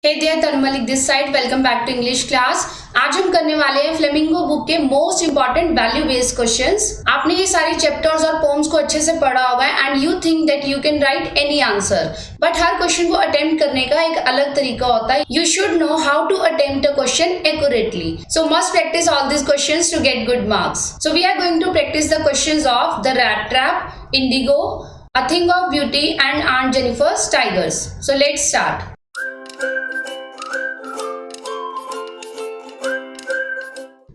Hey there, Tanu Malik this side. Welcome back to English class. आज हम करने वाले हैं फ्लेमिंगो बुक के most important value based questions. आपने ये सारी चैप्टर्स और पोम्स को अच्छे से पढ़ा होगा and you think that you can write any answer, but हर क्वेश्चन को अटेम्प्ट करने का एक अलग तरीका होता है। You should know how to attempt a question accurately, so must practice all this questions to get good marks. So we are going to practice the questions of the rat trap, Indigo, a thing of beauty and aunt Jennifer's tigers. So let's start.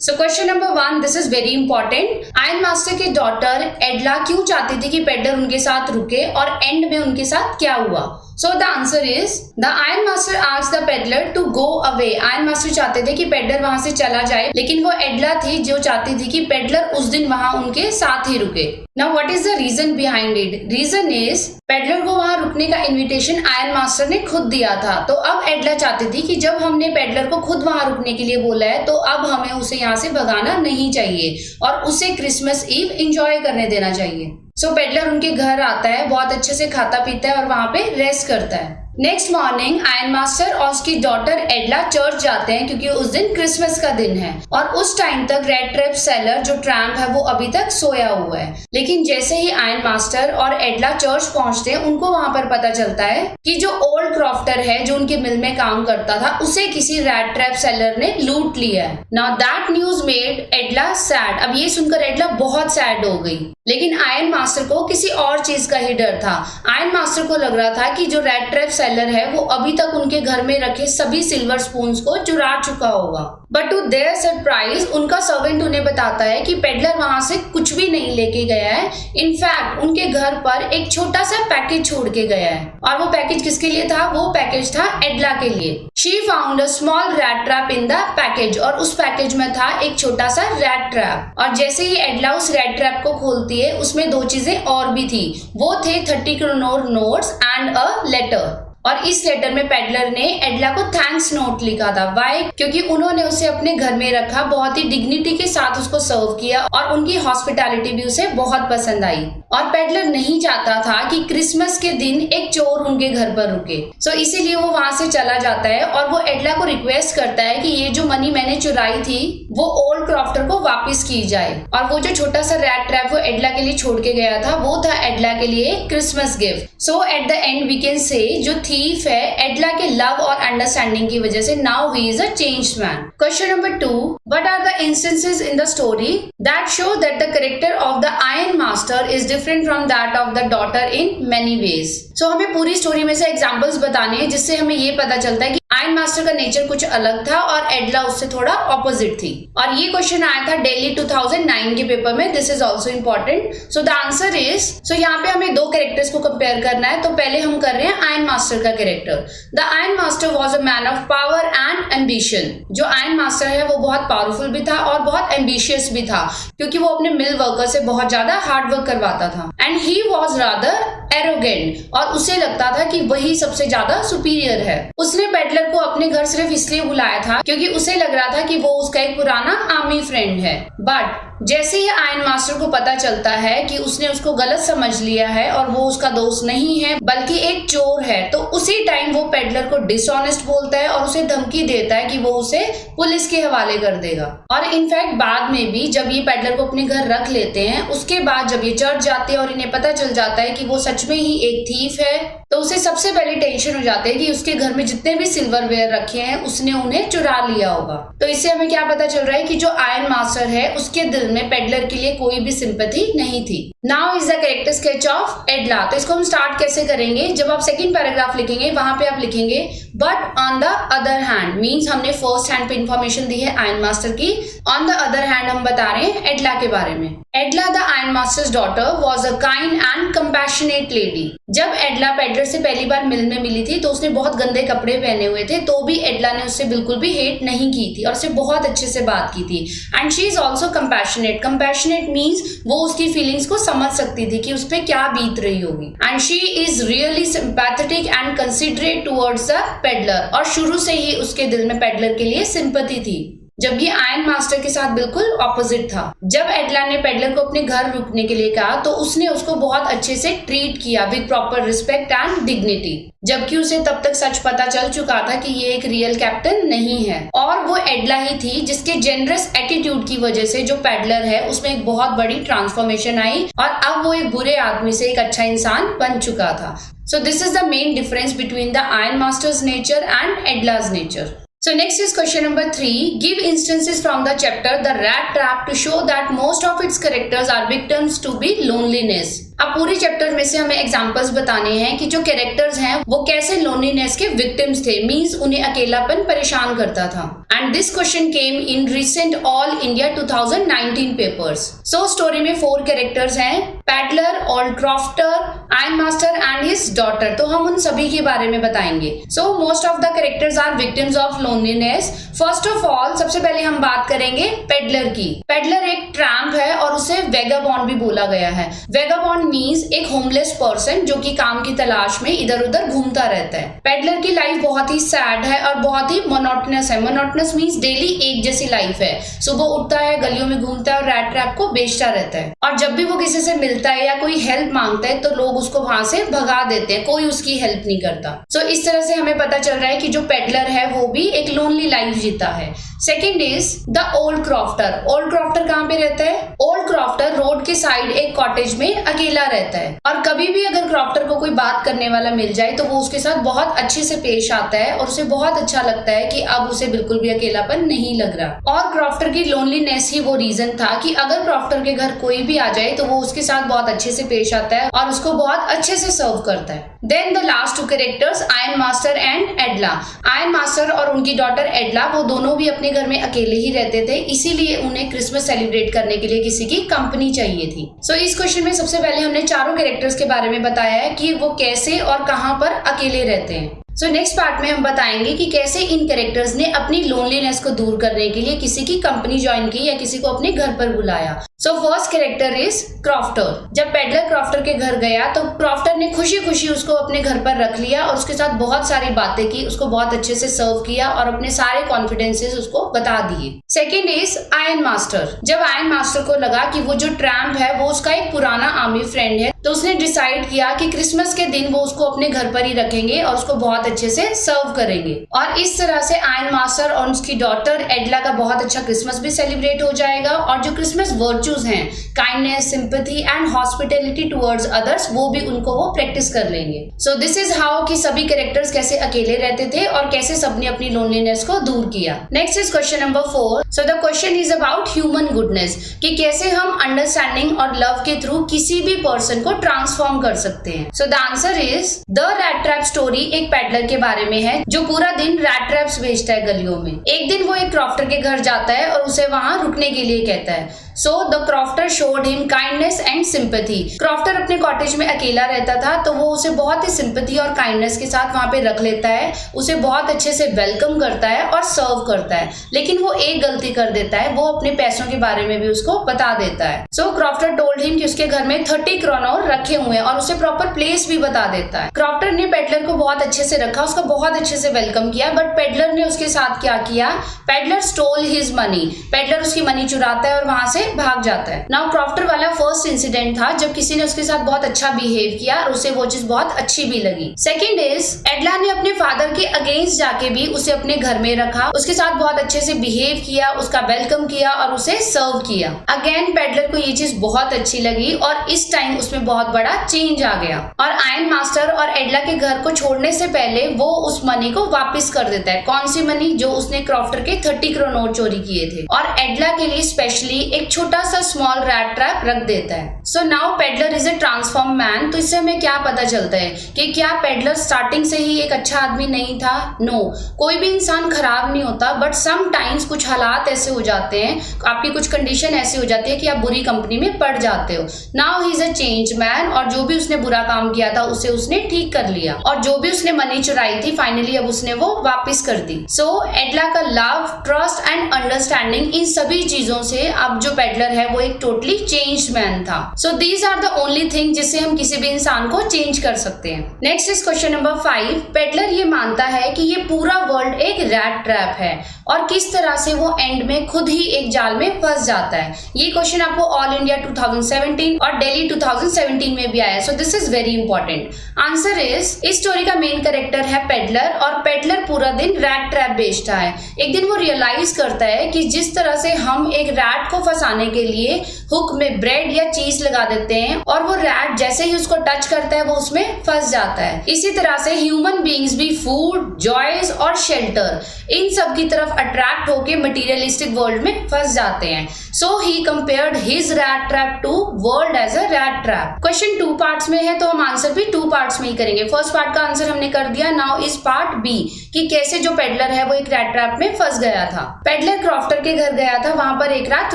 So question number 1, this is very important. Iron master की daughter एडला क्यों चाहती थी कि peddler उनके साथ रुके और and में उनके साथ क्या हुआ? So the answer is the Iron Master asked the peddler to go away. Iron master चाहते थे कि पेडलर वहां से चला जाए, लेकिन वो एडला थी जो चाहती थी कि पेडलर उस दिन वहां उनके साथ ही रुके। Now what is the reason behind it? Reason is peddler को वहां रुकने का इनविटेशन आयरन मास्टर ने खुद दिया था। तो अब एडला चाहती थी कि जब हमने पेडलर को खुद वहां रुकने के लिए बोला है तो अब हमें उसे यहाँ से भगाना नहीं चाहिए और उसे क्रिसमस ईव एंजॉय करने देना चाहिए। सो पेडलर उनके घर आता है, बहुत अच्छे से खाता पीता है और वहां पे रेस्ट करता है। नेक्स्ट मॉर्निंग आयरन मास्टर और उसकी डॉटर एडला चर्च जाते हैं क्योंकि उस दिन क्रिसमस का दिन है और उस टाइम तक रेड ट्रैप सेलर जो ट्रैम्प है वो अभी तक सोया हुआ है। लेकिन जैसे ही आयरन मास्टर और एडला चर्च पहुंचते हैं, उनको वहां पर पता चलता है कि जो ओल्ड क्रॉफ्टर है जो उनके मिल में काम करता था, उसे किसी रेड ट्रैप सेलर ने लूट लिया है। Now that news made एडला sad. अब ये सुनकर एडला बहुत सैड हो गई, लेकिन आयरन मास्टर को किसी और चीज का ही डर था। आयरन मास्टर को लग रहा था कि जो रेड ट्रैप सेलर है वो अभी तक उनके घर में रखे सभी सिल्वर स्पून्स को चुरा चुका होगा। बट टू देयर सरप्राइज उनका सर्वेंट उन्हें बताता है कि पेडलर वहां से कुछ भी नहीं लेके गया है। इनफैक्ट उनके घर पर एक छोटा सा पैकेज छोड़ के गया है और वो पैकेज किसके लिए था? वो पैकेज था एडला के लिए। She found a small rat trap in the package और उस पैकेज में था एक छोटा सा रैट ट्रैप। और जैसे ही एडला उस रैट ट्रैप को खोलती है, उसमें दो चीजें और भी थी। वो थे 30 kronor notes and a letter. और इस लेटर में पेडलर ने एडला को थैंक्स नोट लिखा था। वाई? क्योंकि उन्होंने उसे अपने घर में रखा, बहुत ही डिग्निटी के साथ उसको सर्व किया और उनकी हॉस्पिटैलिटी भी उसे बहुत पसंद आई। और पेडलर नहीं चाहता था कि क्रिसमस के दिन एक चोर उनके घर पर रुके। सो इसीलिए वो वहां से चला जाता है और वो एडला को रिक्वेस्ट करता है कि ये जो मनी मैंने चुराई थी वो ओल्ड क्रॉफ्टर को वापस की जाए। और वो जो छोटा सा रैट ट्रैप वो एडला के लिए छोड़ के गया था, वो था एडला के लिए Christmas gift. So at the end we can say जो थीफ है एडला के लव और अंडरस्टैंडिंग की वजह से now he is a changed man. Question number 2, what are the instances in the story that show that the character of the iron master is different from that of the daughter in many ways? So हमें पूरी story में से examples बताने हैं जिससे हमें ये पता चलता है कि आयरन मास्टर का नेचर कुछ अलग था और एडला उससे थोड़ा ऑपोजिट थी। और ये क्वेश्चन आया था दिल्ली 2009 के पेपर में। This is also important. So the answer is, so यहाँ पे हमें दो कैरेक्टर्स को कंपेयर करना है। तो पहले हम कर रहे हैं आयरन मास्टर का character. The iron master was a man of power and ambition. जो आयरन मास्टर है वो बहुत पावरफुल भी था और बहुत एम्बिशियस भी था, क्योंकि वो अपने मिल वर्कर से बहुत ज्यादा हार्ड वर्क करवाता था। And he was rather arrogant, और उसे लगता था कि वही सबसे ज्यादा सुपीरियर है। उसने पेडलर को अपने घर सिर्फ इसलिए बुलाया था क्योंकि उसे लग रहा था कि वो उसका एक पुराना आर्मी फ्रेंड है। बट जैसे ही आयरन मास्टर को पता चलता है कि उसने उसको गलत समझ लिया है और वो उसका दोस्त नहीं है बल्कि एक चोर है, तो उसी टाइम वो पेडलर को डिसऑनेस्ट बोलता है और उसे धमकी देता है कि वो उसे पुलिस के हवाले कर देगा। और इनफैक्ट बाद में भी जब ये पेडलर को अपने घर रख लेते हैं, उसके बाद जब ये चर्च जाते हैं और इन्हें पता चल जाता है कि वो सच में ही एक थीफ है, तो उसे सबसे पहले टेंशन हो जाती है कि उसके घर में जितने भी सिल्वरवेयर रखे हैं उसने उन्हें चुरा लिया होगा। तो इससे हमें क्या पता चल रहा है कि जो आयरन मास्टर है उसके दिल में पेडलर के लिए कोई भी सिंपैथी नहीं थी। Now is the character sketch of Edla. तो इसको हम स्टार्ट कैसे करेंगे? जब आप सेकंड पैराग्राफ लिखेंगे वहां पे आप लिखेंगे but on the other hand, means हमने फर्स्ट हैंड पे इंफॉर्मेशन दी है आयरन मास्टर की। ऑन द अदर हैंड हम बता रहे हैं एडला के बारे में। Edla the iron master's daughter was a kind and compassionate lady. जब एडला पेडलर से पहली बार मिल में मिली थी तो उसने बहुत गंदे कपड़े पहने हुए थे, तो भी एडला ने उससे बिल्कुल भी हेट नहीं की थी और उससे बहुत अच्छे से बात की थी। And she is also compassionate. Compassionate means वो उसकी फीलिंग्स को समझ सकती थी कि उस पर क्या बीत रही होगी। And she is really sympathetic and considerate towards the peddler, और शुरू से ही उसके दिल में पेडलर के लिए सिंपैथी थी। जबकि आयरन मास्टर के साथ बिल्कुल ऑपोजिट था। जब एडला ने पेडलर को अपने घर रुकने के लिए कहा तो उसने उसको बहुत अच्छे से ट्रीट किया with proper respect and dignity, जबकि उसे तब तक सच पता चल चुका था कि ये एक रियल कैप्टन नहीं है और वो एडला ही थी जिसके जेनरस एटीट्यूड की वजह से जो पेडलर है उसमें एक बहुत बड़ी ट्रांसफॉर्मेशन आई और अब वो एक बुरे आदमी से एक अच्छा इंसान बन चुका था। So this is the main difference between the Iron Master's nature and Edla's nature. So next is question number 3. Give instances from the chapter The Rat Trap to show that most of its characters are victims to be loneliness. अब पूरे chapter में से हमें examples बताने हैं कि जो characters हैं वो कैसे लोनलीनेस के विक्टिम्स थे, मींस उन्हें अकेलापन परेशान करता था। And this question came in recent all India 2019 papers. सो स्टोरी में 4 कैरेक्टर्स हैं, peddler, old crofter, iron master and his daughter. तो हम उन सभी के बारे में बताएंगे। So most of the characters are victims of loneliness. First of all सबसे पहले हम बात करेंगे पेडलर की। पेडलर एक ट्रैम्प है और उसे वेगाबॉन्ड भी बोला गया है। वेगाबॉन्ड मींस एक होमलेस पर्सन जो कि काम की तलाश में इधर उधर घूमता रहता है। पेडलर की लाइफ बहुत ही सैड है और बहुत ही मोनोटोनस है। मोनोटोनस मींस डेली एक जैसी लाइफ है। सुबह उठता है, गलियों में घूमता है और रैट ट्रैप को बेचता रहता है और जब भी वो किसी से मिलता है या कोई हेल्प मांगता है तो लोग उसको वहां से भगा देते हैं, कोई उसकी हेल्प नहीं करता। सो इस तरह से हमें पता चल रहा है कि जो पेडलर है वो भी एक लोनली लाइफ जीता है। Second is the old crofter. Old crofter कहाँ पे रहता है? ओल्ड क्रॉफ्टर रोड के साइड एक कॉटेज में अकेला रहता है और कभी भी अगर क्रॉफ्टर को कोई बात करने वाला मिल जाए तो वो उसके साथ बहुत अच्छे से पेश आता है और उसे बहुत अच्छा लगता है कि अब उसे बिल्कुल भी अकेलापन नहीं लग रहा। और क्रॉफ्टर की लोनलीनेस ही वो रीजन था कि अगर क्रॉफ्टर के घर कोई भी आ जाए तो वो उसके साथ बहुत अच्छे से पेश आता है और उसको बहुत अच्छे से सर्व करता है। Then the last 2 characters iron master and Edla. Iron master और उनकी डॉटर एडला वो दोनों भी अपने घर में अकेले ही रहते थे, इसीलिए उन्हें क्रिसमस सेलिब्रेट करने के लिए किसी की कंपनी चाहिए थी। सो इस क्वेश्चन में सबसे पहले हमने चारों कैरेक्टर्स के बारे में बताया है कि वो कैसे और कहां पर अकेले रहते हैं। सो नेक्स्ट पार्ट में हम बताएंगे कि कैसे इन कैरेक्टर्स ने अपनी लोनलीनेस को दूर करने के लिए किसी की कंपनी ज्वाइन की या किसी को अपने घर पर बुलाया। So first character is crofter. जब पेडलर क्रॉफ्टर के घर गया तो क्रॉफ्टर ने खुशी खुशी उसको अपने घर पर रख लिया और उसके साथ बहुत सारी बातें की, उसको बहुत अच्छे से सर्व किया और अपने सारे कॉन्फिडेंसेस उसको बता दिए। Second is iron master. जब आयरन मास्टर को लगा कि वो जो ट्रैम्प है वो उसका एक पुराना आर्मी फ्रेंड है तो उसने डिसाइड किया कि क्रिसमस के दिन वो उसको अपने घर पर ही रखेंगे और उसको बहुत अच्छे से सर्व करेंगे और इस तरह से आयरन मास्टर और उसकी डॉटर एडला का बहुत अच्छा क्रिसमस भी सेलिब्रेट हो जाएगा और जो क्रिसमस वर्च्यूज हैं, kindness, sympathy and hospitality towards others, वो भी उनको वो प्रैक्टिस कर लेंगे। सो दिस इज हाउ कि सभी कैरेक्टर्स कैसे अकेले रहते थे और कैसे सबने अपनी लोनलीनेस को दूर किया। Next is question number 4। So the question is about human goodness, कि कैसे हम अंडरस्टैंडिंग और लव के थ्रू किसी भी पर्सन को ट्रांसफॉर्म कर सकते हैं। सो the answer is the rat trap story एक पेडलर के बारे में है जो पूरा दिन रैट ट्रैप्स बेचता है गलियों में। एक दिन वो एक क्रॉफ्टर के घर जाता है और उसे वहां रुकने के लिए कहता है। So the crofter showed him kindness and sympathy. Crofter अपने कॉटेज में अकेला रहता था तो वो उसे बहुत ही सिंपैथी और काइंडनेस के साथ वहां पे रख लेता है, उसे बहुत अच्छे से वेलकम करता है और सर्व करता है। लेकिन वो एक गलती कर देता है, वो अपने पैसों के बारे में भी उसको बता देता है। सो क्रॉफ्टर टोल्ड हिम कि उसके घर में 30 क्रोनर रखे हुए हैं और उसे प्रॉपर प्लेस भी बता देता है। क्रॉफ्टर ने पेडलर को बहुत अच्छे से रखा, उसका बहुत अच्छे से वेलकम किया, बट पेडलर ने उसके साथ क्या किया? Peddler stole his money. Peddler उसकी मनी चुराता है और वहां से भाग जाता है। नाउ क्रॉफ्टर वाला फर्स्ट इंसिडेंट था जब किसी ने उसके साथ बहुत अच्छा बिहेव किया और उसे वो चीज बहुत अच्छी भी लगी। सेकंड इज एडला ने अपने फादर के अगेंस्ट जाके भी उसे अपने घर में रखा, उसके साथ बहुत अच्छे से बिहेव किया, उसका वेलकम किया और उसे सर्व किया। अगेन पेडलर को ये चीज बहुत अच्छी लगी और इस टाइम उसमें बहुत बड़ा चेंज आ गया और आयरन मास्टर और एडला के घर को छोड़ने से पहले वो उस मनी को वापस कर देता है। कौन सी मनी? जो उसने क्रॉफ्टर के 30 क्रोनर चोरी किए थे और एडला के लिए स्पेशली एक छोटा सा स्मॉल रैट ट्रैप रख देता है। So now peddler is a transform man. तो इससे हमें क्या पता चलता है कि क्या पेडलर स्टार्टिंग से ही एक अच्छा आदमी नहीं था? नो, कोई भी इंसान खराब नहीं होता, बट समटाइम्स कुछ हालात ऐसे हो जाते हैं, आपकी कुछ कंडीशन ऐसी हो जाती है कि आप बुरी कंपनी में पड़ जाते हो। Now he is a change man और जो भी उसने बुरा काम किया था उसे उसने ठीक कर लिया और जो भी उसने मनी चुराई थी फाइनली अब उसने वो वापस कर दी। सो एडला का लव, ट्रस्ट एंड अंडरस्टैंडिंग, इन सभी चीजों से अब जो पेडलर है वो एक टोटली चेंज्ड मैन था। So these are the only thing जिससे हम किसी भी इंसान को चेंज कर सकते हैं। Next is question number 5। Peddler ये मानता है कि ये पूरा वर्ल्ड एक रैट ट्रैप है और किस तरह से वो एंड में खुद ही एक जाल में फंस जाता है। ये क्वेश्चन आपको ऑल इंडिया 2017 और दिल्ली 2017 में भी आया, so this is very important. Answer is, इस स्टोरी का मेन कैरेक्टर है पेडलर और पेडलर पूरा दिन रैट ट्रैप बेचता है। एक दिन वो रियलाइज करता है कि जिस तरह से हम एक रैट को फंसाने के लिए हुक में ब्रेड या चीज लगा देते हैं और वो रैट जैसे ही उसको टच करता है वो उसमें फंस जाता है, इसी तरह से ह्यूमन बीइंग्स भी फूड, जॉयज और शेल्टर इन सब की तरफ अट्रैक्ट होके मटीरियलिस्टिक वर्ल्ड में फंस जाते हैं। So he compared his rat trap to world as a rat trap. Question 2 parts में है तो हम आंसर भी 2 पार्ट्स में ही करेंगे। फर्स्ट पार्ट का आंसर हमने कर दिया, नाउ इज पार्ट बी कि कैसे जो पेडलर है वो एक रैट ट्रैप में फंस गया था। पेडलर क्रॉफ्टर के घर गया था वहां पर एक रात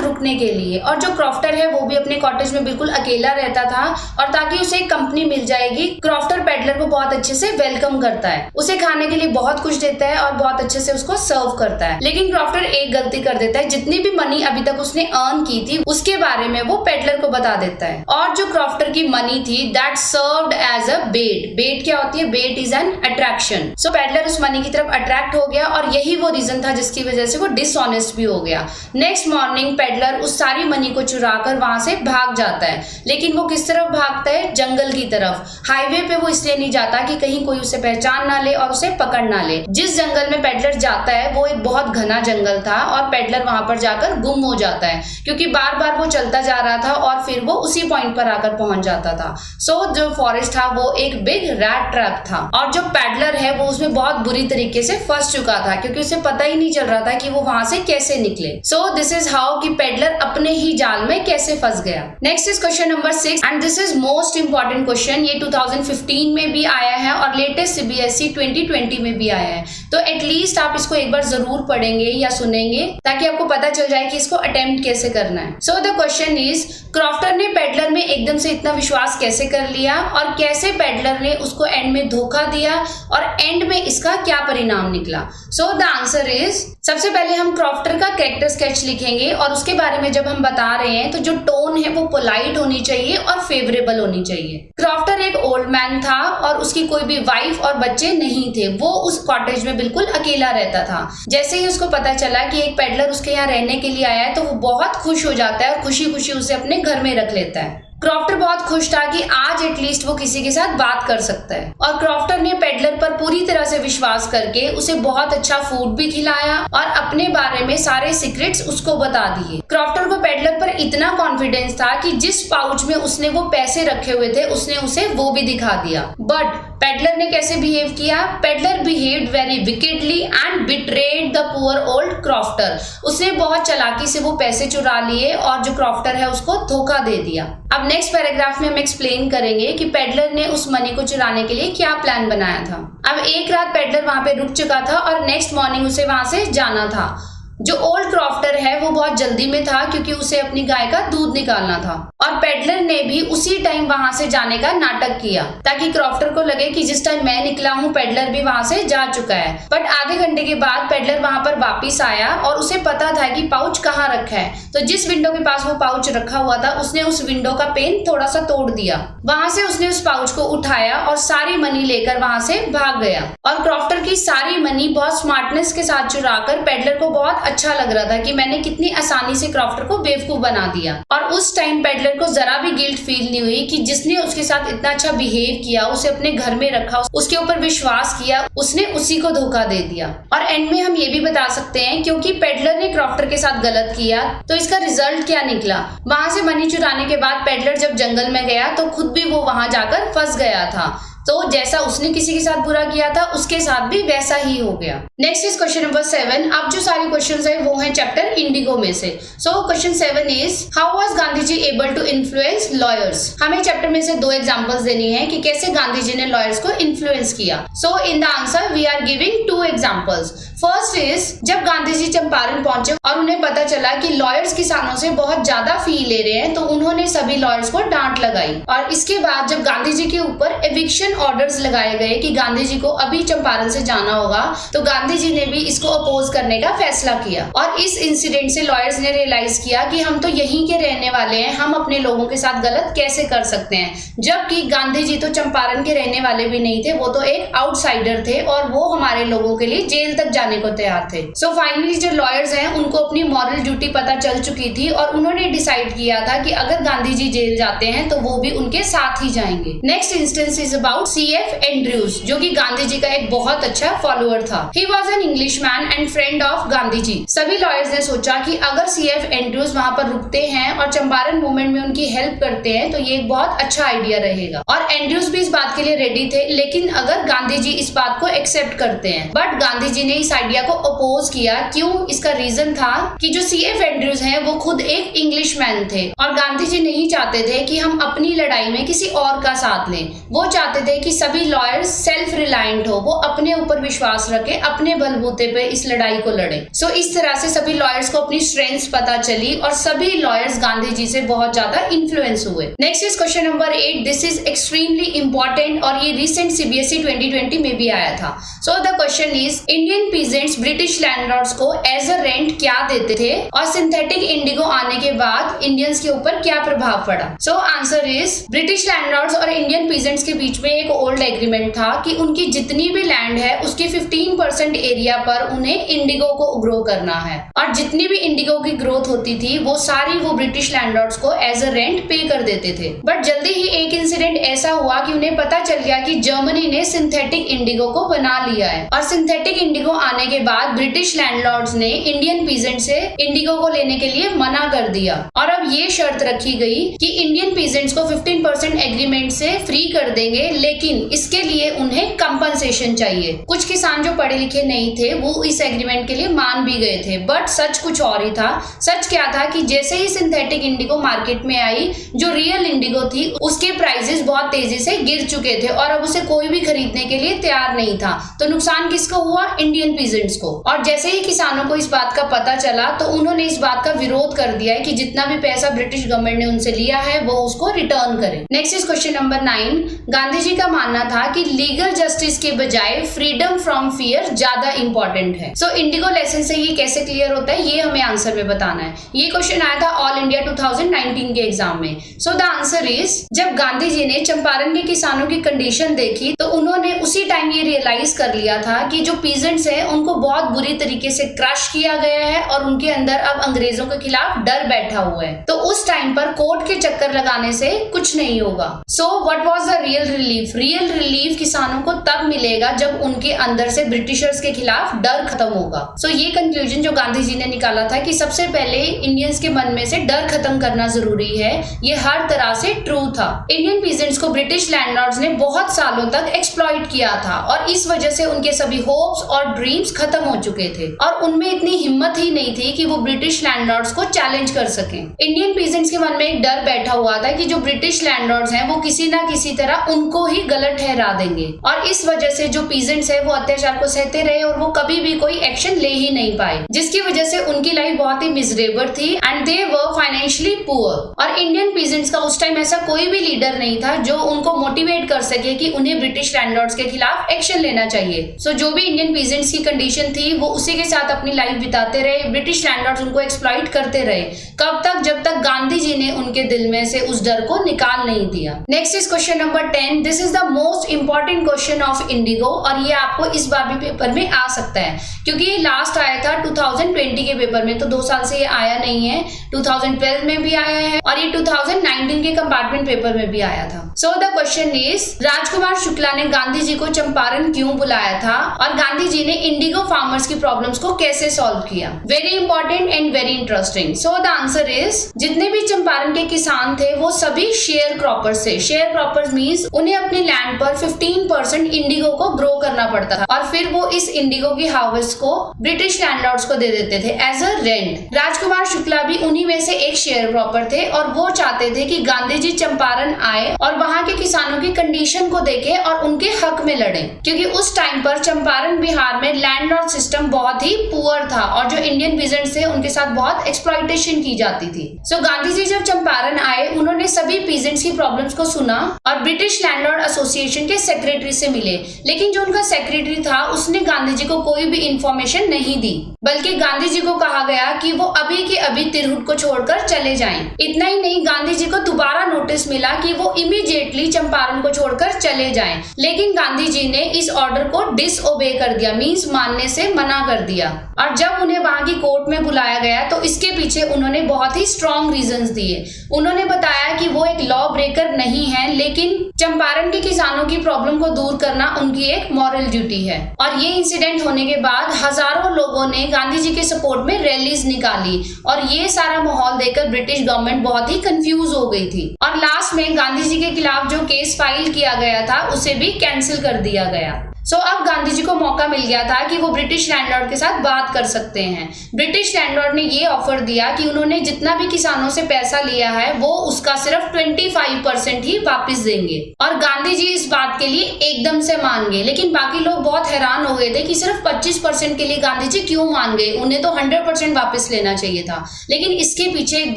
रुकने के लिए, और जो क्रॉफ्टर है वो भी अपने कॉटेज में बिल्कुल अकेला रहता था, और ताकि उसे एक कंपनी मिल जाएगी क्रॉफ्टर पेडलर को बहुत अच्छे से वेलकम करता है, उसे खाने के लिए बहुत कुछ देता है और बहुत अच्छे से उसको सर्व करता है। लेकिन क्रॉफ्टर एक गलती कर देता है, जितनी भी मनी अभी तक उसने अर्न की थी उसके बारे में वो पेडलर को बता देता है, और जो क्रॉफ्टर की मनी थी that served as a bait. Bait क्या होती है? Bait is an attraction. So peddler उस मनी की तरफ अट्रैक्ट हो गया और यही वो रीजन था जिसकी वजह से वो डिसऑनेस्ट भी हो गया। नेक्स्ट मॉर्निंग पेडलर उस सारी मनी को चुराकर वहां से भाग जाता है, लेकिन वो किस तरफ भागता है? जंगल की तरफ। हाईवे पे वो इसलिए नहीं जाता कि कहीं कोई उसे पहचान ना ले और उसे पकड़ ना ले। जिस जंगल में पेडलर जाता है वो एक बहुत घना जंगल था और पेडलर वहां पर जाकर गुम हो जाता है, क्योंकि बार बार वो चलता जा रहा था और फिर वो उसी पॉइंट पर आकर पहुंच जाता था। सो जो फॉरेस्ट था वो एक बिग रैट ट्रैप था, और जो पेडलर है वो उसमें बहुत बुरी तरीके से फंस चुका था, क्योंकि उसे पता ही नहीं चल रहा था कि वो वहां से कैसे निकले। सो दिस इज हाउ कि पेडलर अपने ही जाल में कैसे फंस गया। Next is question number 6 and this is most important question. ये 2015 में भी आया है और लेटेस्ट सीबीएसई 2020 में भी आया है, तो एटलीस्ट आप इसको एक बार जरूर पढ़ेंगे या सुनेंगे ताकि आपको पता चल जाए कि इसको अटेम्प्ट कैसे करना है। So the question is, crofter ने पेडलर में एकदम से इतना विश्वास कैसे कर लिया और कैसे पेडलर ने उसको एंड में धोखा दिया और एंड में इसका क्या परिणाम निकला। सो द आंसर इज, सबसे पहले हम क्रॉफ्टर का कैरेक्टर स्केच लिखेंगे और उसके बारे में जब हम बता रहे हैं तो जो टोन है वो पोलाइट होनी चाहिए और फेवरेबल होनी चाहिए। क्रॉफ्टर एक ओल्ड मैन था और उसकी कोई भी वाइफ और बच्चे नहीं थे, वो उस कॉटेज में बिल्कुल अकेला रहता था। जैसे ही उसको पता चला कि एक पेडलर उसके यहाँ रहने के लिए आया है तो वो बहुत खुश हो जाता है और खुशी खुशी उसे अपने घर में रख लेता है। क्रॉफ्टर बहुत खुश था कि आज एटलीस्ट वो किसी के साथ बात कर सकता है, और क्रॉफ्टर ने पेडलर पर पूरी तरह से विश्वास करके उसे बहुत अच्छा फूड भी खिलाया और अपने बारे में सारे सीक्रेट्स उसको बता दिए। क्रॉफ्टर को पेडलर पर इतना कॉन्फिडेंस था कि जिस पाउच में उसने वो पैसे रखे हुए थे उसने उसे वो भी दिखा दिया। बट पेडलर ने कैसे बिहेव किया? Peddler behaved very wickedly and betrayed the poor old crofter. उसने बहुत चालाकी से वो पैसे चुरा लिए और जो क्रॉफ्टर है उसको धोखा दे दिया। अब नेक्स्ट पैराग्राफ में हम एक्सप्लेन करेंगे कि पेडलर ने उस मनी को चुराने के लिए क्या प्लान बनाया था। अब एक रात पेडलर वहां पे रुक चुका था और नेक्स्ट मॉर्निंग उसे वहां से जाना था। जो ओल्ड क्रॉफ्टर है वो बहुत जल्दी में था क्योंकि उसे अपनी गाय का दूध निकालना था, और पेडलर ने भी उसी टाइम वहां से जाने का नाटक किया ताकि क्रॉफ्टर को लगे कि जिस टाइम मैं निकला हूँ पेडलर भी वहां से जा चुका है। बट आधे घंटे के बाद पेडलर वहां पर वापिस आया और उसे पता था कि पाउच कहाँ रखा है, तो जिस विंडो के पास वो पाउच रखा हुआ था उसने उस विंडो का पेन थोड़ा सा तोड़ दिया। वहां से उसने उस पाउच को उठाया और सारी मनी लेकर वहां से भाग गया, और क्रॉफ्टर की सारी मनी बहुत स्मार्टनेस के साथ चुराकर पेडलर को बहुत अच्छा लग रहा था कि मैंने कितनी आसानी से क्रॉफ्टर को बेवकूफ बना दिया। और उस टाइम पेडलर को जरा भी गिल्ट फील नहीं हुई कि जिसने उसके साथ इतना अच्छा बिहेव किया, उसे अपने घर में रखा, उसके ऊपर विश्वास किया, उसने उसी को धोखा दे दिया। और एंड में हम ये भी बता सकते हैं क्योंकि पेडलर ने क्रॉफ्टर के साथ गलत किया तो इसका रिजल्ट क्या निकला। वहां से मनी चुराने के बाद पेडलर जब जंगल में गया तो खुद भी वो वहां जाकर फंस गया था, तो जैसा उसने किसी के साथ बुरा किया था उसके साथ भी वैसा ही हो गया। Next is question number 7। अब जो सारे क्वेश्चंस है वो हैं चैप्टर इंडिगो में से। So question 7 is, how was Gandhi ji able to influence lawyers. हमें चैप्टर में से 2 एग्जांपल्स देनी है कि कैसे गांधी जी ने लॉयर्स को इन्फ्लुएंस किया। So in the answer we are giving 2 examples. First is, जब गांधी जी चंपारण पहुंचे और उन्हें पता चला कि लॉयर्स किसानों से बहुत ज्यादा फी ले रहे हैं तो उन्होंने सभी लॉयर्स को डांट लगाई, और इसके बाद जब गांधी जी के ऊपर एविक्शन ऑर्डर्स लगाए गए कि गांधी जी को अभी चंपारण से जाना होगा, तो गांधी जी ने भी इसको अपोज करने का फैसला किया। और इस इंसिडेंट से लॉयर्स ने रियलाइज किया कि हम तो यहीं के रहने वाले हैं, हम अपने लोगों के साथ गलत कैसे कर सकते हैं, जबकि गांधी जी तो चंपारण के रहने वाले भी नहीं थे, वो तो एक आउटसाइडर थे और वो हमारे लोगों के लिए जेल तक जाने को तैयार थे। सो फाइनली जो लॉयर्स हैं उनको अपनी मॉरल ड्यूटी पता चल चुकी थी और उन्होंने डिसाइड किया था कि अगर गांधी जी जेल जाते हैं तो वो भी उनके साथ ही जाएंगे। Next instance is about CF Andrews, जो कि गांधी जी का एक बहुत अच्छा फॉलोअर था। He was an English man and friend of Gandhi ji. सभी लॉयर्स ने सोचा कि अगर CF एंड्रयूज वहां पर रुकते हैं और चंपारण मूवमेंट में उनकी हेल्प करते हैं तो ये एक बहुत अच्छा आइडिया रहेगा। और एंड्रयूज भी इस बात के लिए रेडी थे, लेकिन अगर गांधी जी इस बात को एक्सेप्ट करते हैं। बट गांधी जी ने इस आइडिया को अपोज किया। क्यों? इसका रीजन था कि जो CF एंड्रयूज हैं वो खुद एक इंग्लिश मैन थे और गांधी जी नहीं चाहते थे कि हम अपनी लड़ाई में किसी और का साथ लें। वो चाहते थे कि सभी लॉयर्स सेल्फ रिलायंट हो, वो अपने ऊपर विश्वास रखें, अपने बलबूते पे इस लड़ाई को लड़ें। सो इस तरह से सभी लॉयर्स को अपनी स्ट्रेंथ पता चली और सभी लॉयर्स गांधी जी से बहुत ज्यादा इन्फ्लुएंस हुए। Next is question number 8। This is extremely important और ये रिसेंट CBSE 2020 में भी आया था। So the question is Indian peasants British landlords को एज अ रेंट क्या देते थे और सिंथेटिक इंडिगो आने के बाद इंडियंस के ऊपर क्या प्रभाव पड़ा? So answer is British landlords और इंडियन पीजेंट्स के बीच में एक ओल्ड एग्रीमेंट था कि उनकी जितनी भी लैंड है उसके 15% एरिया पर उन्हें इंडिगो को ग्रो करना है और जितनी भी इंडिगो की ग्रोथ होती थी वो सारी वो ब्रिटिश लैंडलॉर्ड्स को एज अ रेंट पे कर देते थे। बट जल्दी ही एक इंसिडेंट ऐसा हुआ कि उन्हें पता चल गया कि जर्मनी ने सिंथेटिक इंडिगो को बना लिया है और सिंथेटिक इंडिगो आने के बाद ब्रिटिश लैंडलॉर्ड्स ने इंडियन पीजेंट से इंडिगो को लेने के लिए मना कर दिया और अब ये शर्त रखी गई कि इंडियन पीजेंट्स को 15% एग्रीमेंट से फ्री कर देंगे, लेकिन इसके लिए उन्हें कंपनसेशन चाहिए। कुछ किसान जो पढ़े लिखे नहीं थे वो इस एग्रीमेंट के लिए मान भी गए थे, बट सच कुछ और ही था। सच क्या था कि जैसे ही सिंथेटिक इंडिगो मार्केट में आई, जो रियल इंडिगो थी उसके प्राइसेस बहुत तेजी से गिर चुके थे और अब उसे कोई भी खरीदने के लिए तैयार नहीं था। तो नुकसान किसको हुआ? इंडियन पीजेंट्स को। और जैसे ही किसानों को इस बात का पता चला तो उन्होंने इस बात का विरोध कर दिया है कि जितना भी पैसा ब्रिटिश गवर्नमेंट ने उनसे लिया है वो उसको रिटर्न करे। Next is question number 9। Gandhi ji का मानना था कि लीगल जस्टिस के बजाय फ्रीडम फ्रॉम फियर ज्यादा इंपॉर्टेंट है। सो इंडिगो लेसन से ये कैसे क्लियर होता है ये हमें आंसर में बताना है। ये क्वेश्चन आया था ऑल इंडिया 2019 के एग्जाम में। सो द आंसर इज जब गांधी जी ने चंपारण के किसानों की कंडीशन देखी तो उन्होंने उसी टाइम ये रियलाइज कर लिया था कि जो पीजेंट्स हैं उनको बहुत बुरी तरीके से क्रश किया गया है और उनके अंदर अब अंग्रेजों के खिलाफ डर बैठा हुआ है। तो उस टाइम पर कोर्ट के चक्कर लगाने से कुछ नहीं होगा। So what was the real relief? Real relief किसानों को तब मिलेगा जब उनके अंदर से ब्रिटिशर्स के खिलाफ डर खत्म होगा। सो ये कंक्लूजन जो गांधी जी ने निकाला था कि सबसे पहले इंडियंस के मन में से डर खत्म करना जरूरी है, ये हर तरह से ट्रू था। इंडियन पीजेंट्स को ब्रिटिश लैंडलॉर्ड्स ने बहुत सालों तक एक्सप्लॉइट किया था और इस वजह से उनके सभी होप्स और ड्रीम्स खत्म हो चुके थे और उनमें इतनी हिम्मत ही नहीं थी कि वो ब्रिटिश लैंडलॉर्ड्स को चैलेंज कर सकें। इंडियन पीजेंट्स के मन में एक डर बैठा हुआ था कि जो ब्रिटिश लैंडलॉर्ड्स हैं वो किसी ना किसी तरह उनको ही गलत ठहरा देंगे और इस वजह से जो पीजेंट्स हैं वो अत्याचार को सहते रहे और वो कभी भी कोई एक्शन ले ही नहीं पाए, जिसकी वजह से उनकी लाइफ बहुत ही मिजरेबल थी and they were financially poor. और इंडियन पीजेंट्स का उस टाइम ऐसा कोई भी लीडर नहीं था जो उनको मोटिवेट कर सके कि उन्हें ब्रिटिश लैंडलॉर्ड्स के खिलाफ एक्शन लेना चाहिए। सो जो भी इंडियन पीजेंट्स की कंडीशन थी वो उसी के साथ अपनी लाइफ बिताते रहे। ब्रिटिश लैंडलॉर्ड्स उनको एक्सप्लॉइट करते रहे। कब तक? जब तक गांधी जी ने उनके दिल में से उस डर को निकाल नहीं दिया। Next is question number 10। This is the most important question of Indigo और ये आपको इस बार भी पेपर में आ सकता है क्योंकि ये लास्ट आया था 2020 के पेपर में, तो 2 साल से ये आया नहीं है। 2012 में भी आया है और ये 2019 के कंपार्टमेंट पेपर में भी आया था। So the question is Rajkumar Shukla ने गांधी जी को चंपारण क्यों बुलाया था और गांधी जी ने इंडिगो फार्मर्स की प्रॉब्लम्स को कैसे सॉल्व किया? Very important and very interesting. So the answer is जितने भी चंपारण के किसान थे वो सभी शेयर क्रॉपर्स थे। शेयर क्रॉपर्स मींस उन्हें अपनी लैंड पर 15% इंडिगो को ग्रो करना पड़ता था और फिर वो इस इंडिगो की हार्वेस्ट को ब्रिटिश लैंडलॉर्ड्स को दे देते थे as a rent. Rajkumar Shukla भी उन्हीं में से एक शेयर क्रॉपर थे और वो चाहते थे कि गांधी जी चंपारण आए और वहां के किसानों की कंडीशन को देखे और उनके हक में लड़े, क्योंकि उस टाइम पर चंपारण बिहार में लैंडलॉर्ड सिस्टम बहुत ही पुअर था और जो इंडियन पीजेंट्स थे उनके साथ बहुत एक्सप्लॉइटेशन की जाती थी। सो गांधी जी जब चंपारण आए उन्होंने सभी पीजेंट्स की प्रॉब्लम्स को सुना और ब्रिटिश लैंडलॉर्ड एसोसिएशन के सेक्रेटरी से मिले, लेकिन जो उनका सेक्रेटरी था उसने गांधी जी को कोई भी इंफॉर्मेशन नहीं दी, बल्कि गांधी जी को कहा गया कि वो अभी के अभी तिरहुत को छोड़कर चले जाएं। इतना ही नहीं, गांधी जी को दोबारा नोटिस मिला कि वो इमीडिएटली चंपारण को छोड़कर चले जाएं, लेकिन गांधी जी ने इस ऑर्डर को डिसओबे कर दिया, मींस मान मानने से मना कर दिया। और जब उन्हें वहां की कोर्ट में बुलाया गया तो इसके पीछे उन्होंने बहुत ही स्ट्रॉन्ग रीजंस दिए। उन्होंने बताया कि वो एक लॉ ब्रेकर नहीं है, लेकिन चंपारण के किसानों की प्रॉब्लम को दूर करना उनकी एक मॉरल ड्यूटी है। और ये इंसिडेंट होने के बाद हजारों लोगों ने गांधी जी के सपोर्ट में रैलीज निकाली और ये सारा माहौल देखकर ब्रिटिश गवर्नमेंट बहुत ही कंफ्यूज हो गई थी। और लास्ट में गांधी जी के खिलाफ जो केस फाइल किया गया था उसे भी कैंसिल कर दिया गया। अब गांधी जी को मौका मिल गया था कि वो ब्रिटिश लैंडलॉर्ड के साथ बात कर सकते हैं। ब्रिटिश लैंडलॉर्ड ने ये ऑफर दिया कि उन्होंने जितना भी किसानों से पैसा लिया है वो उसका सिर्फ 25% ही वापस देंगे। और गांधी जी इस बात के लिए एकदम से मान गए, लेकिन बाकी लोग बहुत हैरान हो गए थे कि सिर्फ 25% के लिए गांधी जी क्यों मान गए, उन्हें तो 100% वापस लेना चाहिए था। लेकिन इसके पीछे एक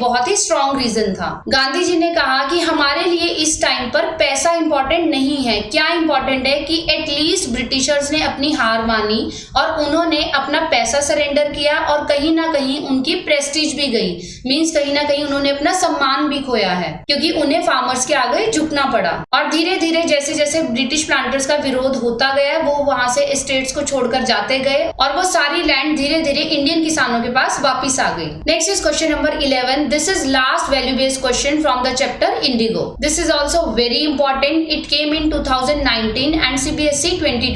बहुत ही स्ट्रॉन्ग रीजन था। गांधी जी ने कहा कि हमारे लिए इस टाइम पर पैसा इंपॉर्टेंट नहीं है, क्या इंपॉर्टेंट है कि एटलीस्ट ब्रिटिशर्स ने अपनी हार मानी और उन्होंने अपना पैसा सरेंडर किया और कहीं ना कहीं उनकी प्रेस्टीज भी गई। मींस कहीं ना कहीं उन्होंने अपना सम्मान भी खोया है, क्योंकि उन्हें फार्मर्स के आगे झुकना पड़ा। और धीरे धीरे जैसे जैसे ब्रिटिश प्लांटर्स का विरोध होता गया वो वहां से स्टेट्स को छोड़कर जाते गए और वो सारी लैंड धीरे धीरे इंडियन किसानों के पास वापिस आ गई। Next is question number 11। This is last value based question from the chapter Indigo. This is also very important. It came in 2019 and CBSE 2020।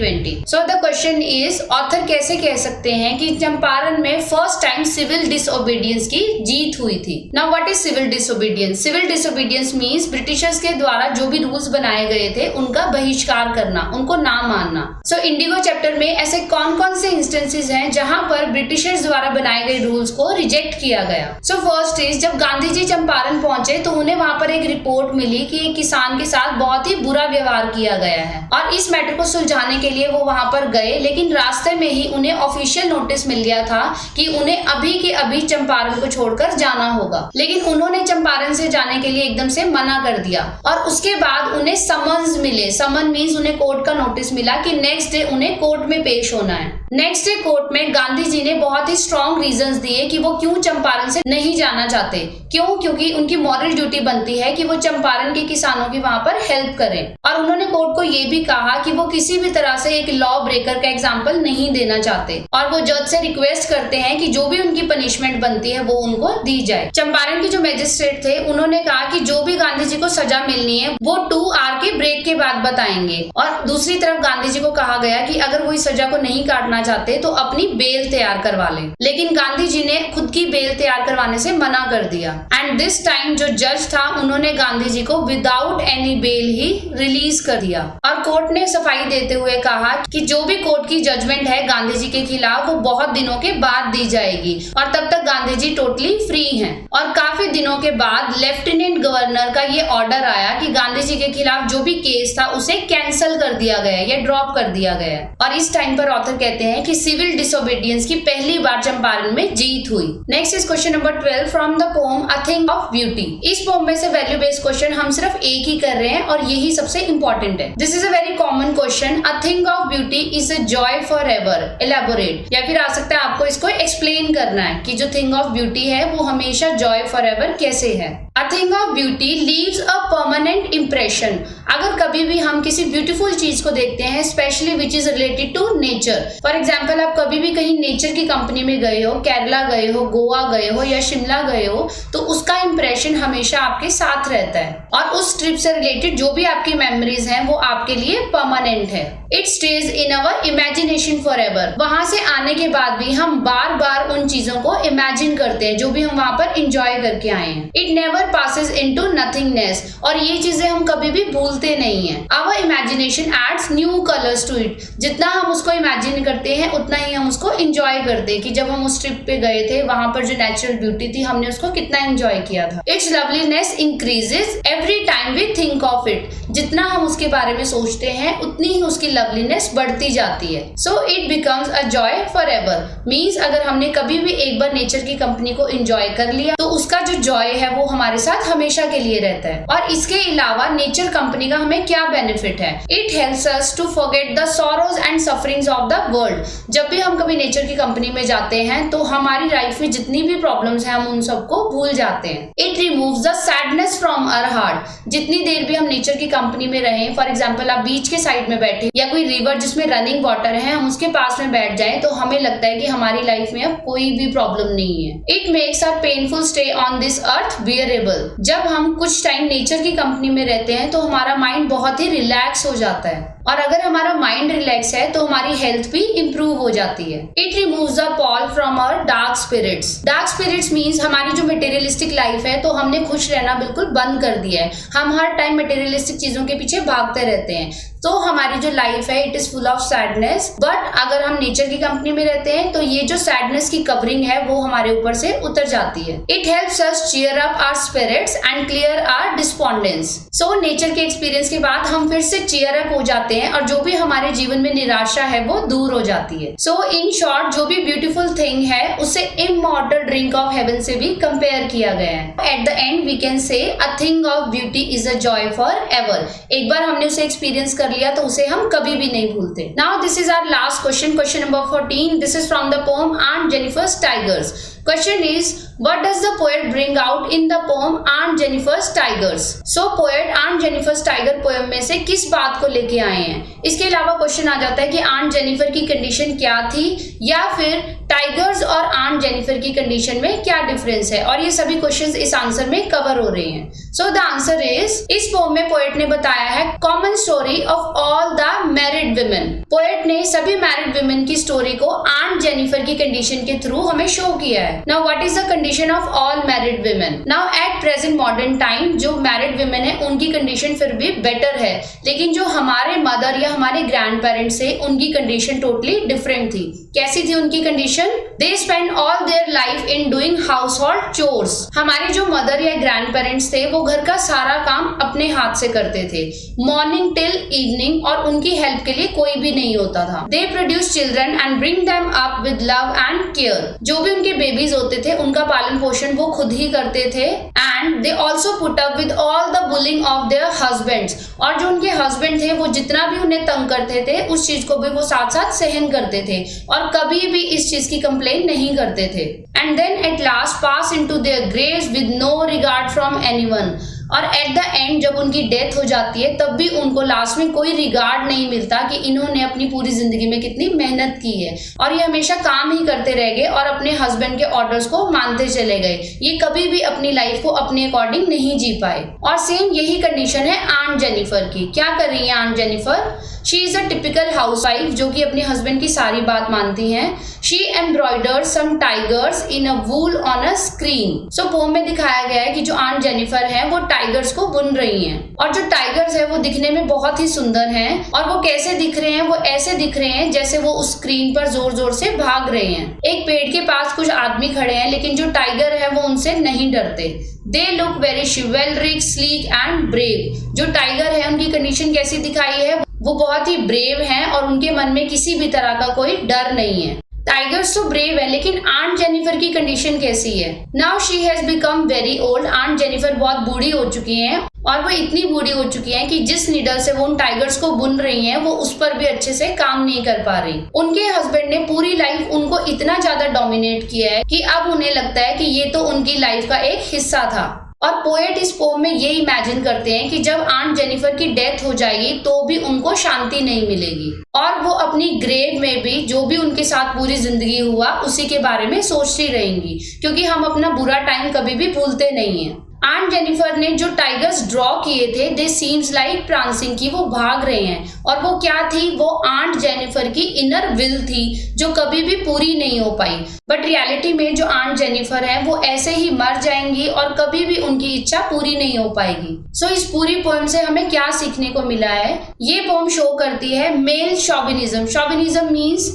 So the question is, author कैसे कह सकते हैं कि चंपारण में फर्स्ट टाइम सिविल डिसओबीडियंस की जीत हुई थी। Now what is civil disobedience? Civil disobedience means Britishers के द्वारा जो भी रूल्स बनाए गए थे उनका बहिष्कार करना, उनको ना मानना। So इंडिगो चैप्टर में ऐसे कौन कौन से इंस्टेंसेस हैं जहां पर ब्रिटिशर्स द्वारा बनाए गए रूल्स को रिजेक्ट किया गया। So फर्स्ट इज, जब गांधी जी चंपारण पहुंचे तो उन्हें वहां पर एक रिपोर्ट मिली कि एक किसान के साथ बहुत ही बुरा व्यवहार किया गया है और इस मैटर को सुलझाने के लिए वो वहां पर गए, लेकिन रास्ते में ही उन्हें ऑफिशियल नोटिस मिल गया था कि उन्हें अभी के अभी चंपारण को छोड़कर जाना होगा। लेकिन उन्होंने चंपारण से जाने के लिए एकदम से मना कर दिया और उसके बाद उन्हें समन्स मिले। समन मींस उन्हें कोर्ट का नोटिस मिला कि नेक्स्ट डे उन्हें कोर्ट में पेश होना है। नेक्स्ट डे कोर्ट में गांधी जी ने बहुत ही स्ट्रॉन्ग रीजंस दिए कि वो क्यों चंपारण से नहीं जाना चाहते। क्यों? क्योंकि उनकी मॉरल ड्यूटी बनती है कि वो चंपारण के किसानों की वहां पर हेल्प करें। और उन्होंने कोर्ट को ये भी कहा कि वो किसी भी तरह से एक लॉ ब्रेकर का एग्जाम्पल नहीं देना चाहते और वो जज से रिक्वेस्ट करते हैं कि जो भी उनकी पनिशमेंट बनती है वो उनको दी जाए। चंपारण के जो मैजिस्ट्रेट थे उन्होंने कहा कि जो भी गांधी जी को सजा मिलनी है वो 2 आवर के ब्रेक के बाद बताएंगे। और दूसरी तरफ गांधी जी को कहा गया कि अगर वो इस सजा को नहीं काटना चाहते तो अपनी बेल तैयार करवा लें। लेकिन गांधी जी ने खुद की बेल तैयार करवाने से मना कर दिया। एंड दिस टाइम जो जज था उन्होंने गांधी जी को विदाउट एनी बेल ही रिलीज कर दिया। और कोर्ट ने सफाई देते हुए कहा कि जो भी कोर्ट की जजमेंट है गांधी जी के खिलाफ वो बहुत दिनों के बाद दी जाएगी और तब तक गांधी जी टोटली फ्री हैं। और काफी दिनों के बाद लेफ्टिनेंट गवर्नर का ये ऑर्डर आया कि गांधी जी के खिलाफ जो भी केस था उसे कैंसिल कर दिया गया या ड्रॉप कर दिया गया। और इस टाइम पर ऑथर कहते हैं कि सिविल डिसोबीडियंस की पहली बार चंपारण में जीत हुई। Next is question number 12 from the pome a thing of beauty. इस पोम में से वैल्यू बेस्ड क्वेश्चन हम सिर्फ एक ही कर रहे हैं और यही सबसे इंपॉर्टेंट है। This is a very common question. A thing of beauty is a joy for ever. Elaborate. या फिर आ सकता है आपको इसको एक्सप्लेन करना है कि जो थिंग ऑफ ब्यूटी है वो हमेशा जॉय फॉर एवर कैसे है। अ thing of beauty leaves a permanent impression. अगर कभी भी हम किसी ब्यूटीफुल चीज को देखते हैं specially which is related to nature. For example आप कभी भी कहीं नेचर की कंपनी में गए हो, केरला गए हो, गोवा गए हो या शिमला गए हो, तो उसका इंप्रेशन हमेशा आपके साथ रहता है और उस ट्रिप से रिलेटेड जो भी आपकी मेमोरीज हैं वो आपके लिए परमानेंट है। It stage in our imagination for ever. वहां से आने के बाद भी हम बार बार उन चीजों को इमेजिन करते हैं जो भी हम वहां पर इंजॉय करके आए हैं। It never passes into nothingness। और ये चीजें हम कभी भी भूलते नहीं हैं। Our imagination adds new colors to it। जितना हम उसको इमेजिन करते हैं उतना ही हम उसको इंजॉय करते हैं कि जब हम उस ट्रिप पे गए थे वहां पर जो नेचुरल ब्यूटी थी हमने उसको कितना एंजॉय किया था। Its loveliness increases every time we think of it। जितना हम उसके बारे में सोचते हैं उतनी ही उसकी लवलीनेस बढ़ती जाती है। So it becomes a joy forever। Means अगर हमने कभी भी एक बार नेचर की कंपनी को एंजॉय कर लिया तो उसका जो जॉय है वो हमारे हमारे साथ हमेशा के लिए रहता है। और इसके अलावा नेचर कंपनी का हमें क्या बेनिफिट है? It helps us to forget the sorrows and sufferings of the world. जब भी हम कभी नेचर की कंपनी में जाते हैं तो हमारी लाइफ में जितनी भी प्रॉब्लम्स हैं हम उन सबको भूल जाते हैं। It removes the sadness from our heart. जितनी देर भी हम नेचर की कंपनी में रहें, फॉर एग्जाम्पल आप बीच के साइड में बैठे या कोई रिवर जिसमें रनिंग वाटर है, हम उसके पास में बैठ जाएं तो हमें लगता है कि हमारी लाइफ में अब कोई भी प्रॉब्लम नहीं है। It makes our painful stay on this earth bearable. जब हम कुछ टाइम नेचर की कंपनी में रहते हैं तो हमारा माइंड बहुत ही रिलैक्स हो जाता है, और अगर हमारा माइंड रिलैक्स है तो हमारी हेल्थ भी इंप्रूव हो जाती है। It removes the pall from our dark spirits. Dark spirits means हमारी जो मटेरियलिस्टिक लाइफ है तो हमने खुश रहना बिल्कुल बंद कर दिया है। हम हर टाइम मटेरियलिस्टिक चीजों के पीछे भागते रहते हैं, तो हमारी जो लाइफ है it is full of sadness. But अगर हम नेचर की कंपनी में रहते हैं तो ये जो सैडनेस की कवरिंग है वो हमारे ऊपर से उतर जाती है। It helps us cheer up our spirits and clear our despondence. So nature के एक्सपीरियंस के बाद हम फिर से चीयर अप हो जाते हैं और जो भी हमारे जीवन में निराशा है वो दूर हो जाती है। सो इन शॉर्ट, जो भी ब्यूटीफुल थिंग है उसे इमॉर्टल ड्रिंक ऑफ हेवन से भी कंपेयर किया गया है। At the end we can say a thing of beauty is a joy for ever. एक बार हमने उसे एक्सपीरियंस कर लिया तो उसे हम कभी भी नहीं भूलते। Now this is our last question, question number 14. This is from the poem on Jennifer's tigers. Question is, what does the poet bring out in the poem Aunt Jennifer's Tigers? So poet Aunt Jennifer's Tiger poem में से किस बात को लेके आए हैं? इसके अलावा क्वेश्चन आ जाता है कि आंट जेनिफर की कंडीशन क्या थी, या फिर टाइगर्स और आंट जेनिफर की कंडीशन में क्या डिफरेंस है, और ये सभी क्वेश्चंस इस आंसर में कवर हो रहे हैं। सो द आंसर इज, इस पोएम में पोएट ने बताया है common story of all the married women. Poet ने सभी मैरिड विमेन की स्टोरी को आंट जेनिफर की कंडीशन के थ्रू हमें शो किया है। Now what is the condition of all married women? Now at present modern time जो मैरिड women है उनकी कंडीशन फिर भी बेटर है, लेकिन जो हमारे मदर या हमारे ग्रैंड पेरेंट्स थे उनकी कंडीशन टोटली डिफरेंट थी। कैसी थी उनकी condition? They spend all their life in doing household chores. हमारे जो मदर या ग्रैंड पेरेंट्स थे वो घर का सारा काम अपने हाथ से करते थे, मॉर्निंग टिल इवनिंग, और उनकी हेल्प के लिए कोई भी नहीं होता था। They produce children and bring them up with love and care. जो भी उनके बेबीज होते थे उनका पालन पोषण वो खुद ही करते थे। And they also put up with all the bullying of their husbands, और जो उनके हस्बैंड थे वो जितना भी उन्हें तंग करते थे उस चीज को भी वो साथ साथ सहन करते थे और कभी भी इस चीज की कंप्लेन नहीं करते थे। And then at last pass into their graves with no regard from anyone, और एट द एंड जब उनकी डेथ हो जाती है तब भी उनको लास्ट में कोई रिगार्ड नहीं मिलता कि इन्होंने अपनी पूरी जिंदगी में कितनी मेहनत की है, और ये हमेशा काम ही करते रह गए और अपने हस्बैंड के ऑर्डर्स को मानते चले गए। ये कभी भी अपनी लाइफ को अपने अकॉर्डिंग नहीं जी पाए। और सेम यही कंडीशन है आंट जेनिफर की। क्या कर रही है aunt Jennifer? She is a typical housewife जो कि अपने हस्बैंड की सारी बात मानती हैं। She embroidered some tigers in a wool on a screen. So poem में दिखाया गया है कि जो आंट जेनिफर है वो टाइगर्स को बुन रही हैं, और जो टाइगर्स है वो दिखने में बहुत ही सुंदर हैं, और वो कैसे दिख रहे हैं? वो ऐसे दिख रहे हैं जैसे वो उस स्क्रीन पर जोर जोर से भाग रहे हैं। एक पेड़ के पास कुछ आदमी खड़े हैं, लेकिन जो टाइगर है वो उनसे नहीं डरते। They look very chivalric, sleek and brave. जो टाइगर है उनकी कंडीशन कैसी दिखाई है? वो बहुत ही ब्रेव हैं और उनके मन में किसी भी तरह का कोई डर नहीं है। टाइगर्स तो ब्रेव है, लेकिन आंट जेनिफर की कंडीशन कैसी है? Now she has become very old. Aunt Jennifer बहुत बूढ़ी हो चुकी हैं, और वो इतनी बूढ़ी हो चुकी हैं कि जिस नीडल से वो उन टाइगर्स को बुन रही हैं वो उस पर भी अच्छे से काम नहीं कर पा रही। उनके हस्बैंड ने पूरी लाइफ उनको इतना ज्यादा डोमिनेट किया है कि अब उन्हें लगता है कि ये तो उनकी लाइफ का एक हिस्सा था। और पोएट इस पोएम में ये इमेजिन करते हैं कि जब आंट जेनिफर की डेथ हो जाएगी तो भी उनको शांति नहीं मिलेगी, और वो अपनी ग्रेव में भी जो भी उनके साथ पूरी जिंदगी हुआ उसी के बारे में सोचती रहेंगी, क्योंकि हम अपना बुरा टाइम कभी भी भूलते नहीं हैं। आंट जेनिफर ने जो टाइगर्स ड्रॉ किए थे दे सीम्स लाइक प्रांसिंग, की वो भाग रहे हैं, और वो क्या थी? वो आंट जेनिफर की इनर विल थी जो कभी भी पूरी नहीं हो पाई। बट रियलिटी में जो आंट जेनिफर है वो ऐसे ही मर जाएंगी और कभी भी उनकी इच्छा पूरी नहीं हो पाएगी। सो इस पूरी पोएम से हमें क्या सीखने को मिला है? ये पोएम शो करती है मेल शॉविनिज्म। शॉविनिज्म मीन्स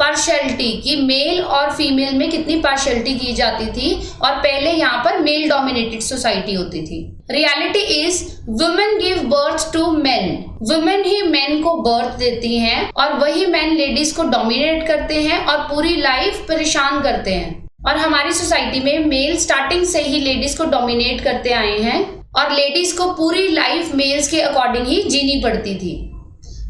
पार्शियलिटी, कि मेल और फीमेल में कितनी पार्शियलिटी की जाती थी, और पहले यहाँ पर मेल डोमिनेटेड सोसाइटी होती थी। Reality is women give birth to men. Women ही मेन को बर्थ देती हैं और वही मेन लेडीज को डोमिनेट करते हैं और पूरी लाइफ परेशान करते हैं। और हमारी सोसाइटी में मेल स्टार्टिंग से ही लेडीज को डोमिनेट करते आए हैं और लेडीज को पूरी लाइफ मेल्स के अकॉर्डिंग ही जीनी पड़ती थी.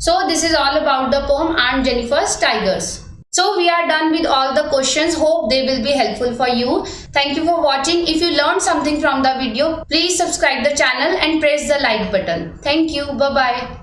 So this is all about the poem Aunt Jennifer's Tigers. So we are done with all the questions. Hope they will be helpful for you. Thank you for watching. If you learned something from the video, please subscribe the channel and press the like button. Thank you. Bye bye.